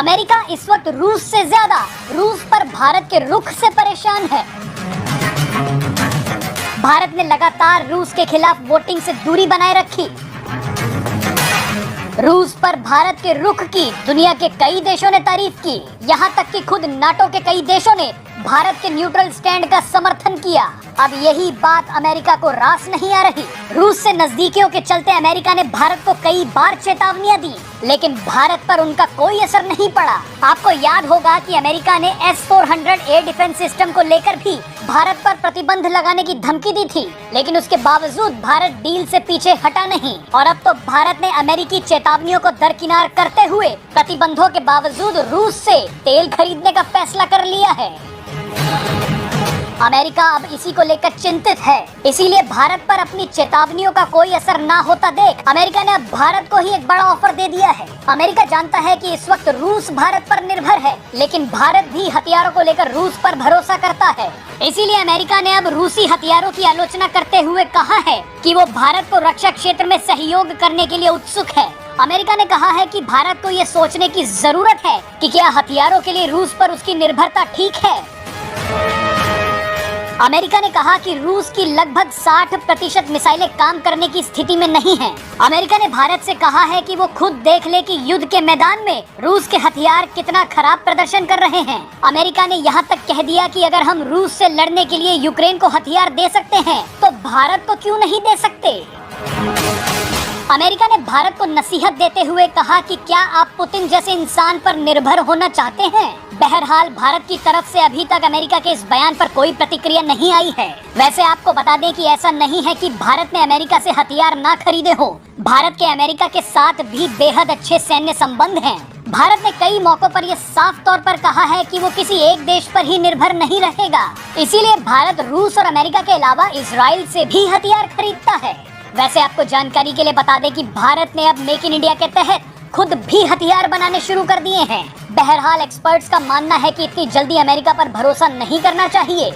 America इस वक्त रूस से ज्यादा रूस पर भारत के रुख से परेशान है। भारत ने लगातार रूस के खिलाफ वोटिंग से दूरी बनाए रखी। रूस पर भारत के रुख की दुनिया के कई देशों ने तारीफ की। यहाँ तक कि खुद नाटो के कई देशों ने भारत के न्यूट्रल स्टैंड का समर्थन किया। अब यही बात अमेरिका को रास नहीं आ रही। रूस से नजदीकियों के चलते अमेरिका ने भारत को कई बार चेतावनियां दी, लेकिन भारत पर उनका कोई असर नहीं पड़ा। आपको याद होगा कि अमेरिका ने S-400 एयर डिफेंस सिस्टम को लेकर भी भारत पर प्रतिबंध लगाने की धमकी दी थी, लेकिन उसके बावजूद भारत डील से पीछे हटा नहीं। और अब तो भारत ने अमेरिकी चेतावनियों को दरकिनार करते हुए प्रतिबंधों के बावजूद रूस से तेल खरीदने का फैसला कर लिया है। अमेरिका अब इसी को लेकर चिंतित है, इसीलिए भारत पर अपनी चेतावनियों का कोई असर ना होता देख अमेरिका ने अब भारत को ही एक बड़ा ऑफर दे दिया है। अमेरिका जानता है कि इस वक्त रूस भारत पर निर्भर है, लेकिन भारत भी हथियारों को लेकर रूस पर भरोसा करता है। इसीलिए अमेरिका ने अब रूसी हथियारों की आलोचना करते हुए कहा है कि वो भारत को रक्षा क्षेत्र में सहयोग करने के लिए उत्सुक है। अमेरिका ने कहा है कि भारत को ये सोचने की जरूरत है कि क्या हथियारों के लिए रूस पर उसकी निर्भरता ठीक है। अमेरिका ने कहा कि रूस की लगभग 60% मिसाइलें काम करने की स्थिति में नहीं हैं। अमेरिका ने भारत से कहा है कि वो खुद देख ले कि युद्ध के मैदान में रूस के हथियार कितना खराब प्रदर्शन कर रहे हैं। अमेरिका ने यहाँ तक कह दिया कि अगर हम रूस से लड़ने के लिए यूक्रेन को हथियार दे सकते हैं तो भारत को क्यों नहीं दे सकते। अमेरिका ने भारत को नसीहत देते हुए कहा कि क्या आप पुतिन जैसे इंसान पर निर्भर होना चाहते हैं। बहरहाल भारत की तरफ से अभी तक अमेरिका के इस बयान पर कोई प्रतिक्रिया नहीं आई है। वैसे आपको बता दें कि ऐसा नहीं है कि भारत ने अमेरिका से हथियार ना खरीदे हो। भारत के अमेरिका के साथ भी बेहद अच्छे सैन्य संबंध हैं। भारत ने कई मौकों पर यह साफ तौर पर कहा है कि वो किसी एक देश पर ही निर्भर नहीं रहेगा। इसीलिए भारत रूस और अमेरिका के अलावा इजराइल से भी हथियार खरीदता है। वैसे आपको जानकारी के लिए बता दें कि भारत ने अब मेक इन इंडिया के तहत खुद भी हथियार बनाने शुरू कर दिए हैं। बहरहाल एक्सपर्ट्स का मानना है कि इतनी जल्दी अमेरिका पर भरोसा नहीं करना चाहिए।